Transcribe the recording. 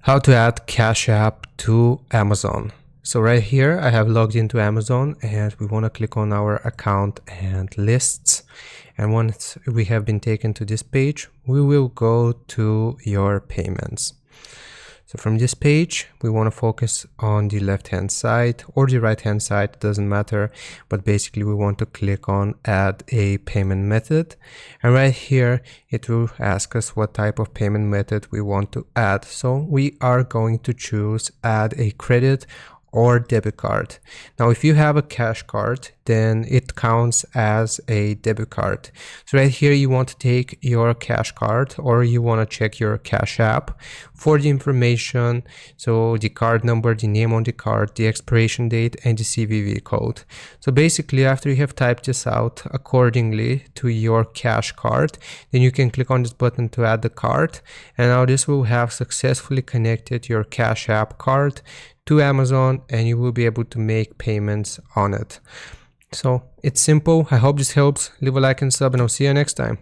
How to add Cash App to Amazon. So right here I have logged into Amazon and we want to click on our account and lists, and once we have been taken to this page we will go to your payments. So from this page we want to focus on the left hand side or the right hand side, doesn't matter, but basically we want to click on add a payment method, and right here it will ask us what type of payment method we want to add. So we are going to choose add a credit or debit card. Now if you have a cash card, then it counts as a debit card. So right here you want to take your cash card, or you want to check your Cash App for the information, so the card number, the name on the card, the expiration date, and the CVV code. So basically after you have typed this out accordingly to your cash card, then you can click on this button to add the card, and now this will have successfully connected your Cash App card to Amazon, and you will be able to make payments on it. So it's simple. I hope this helps. Leave a like and sub, and I'll see you next time.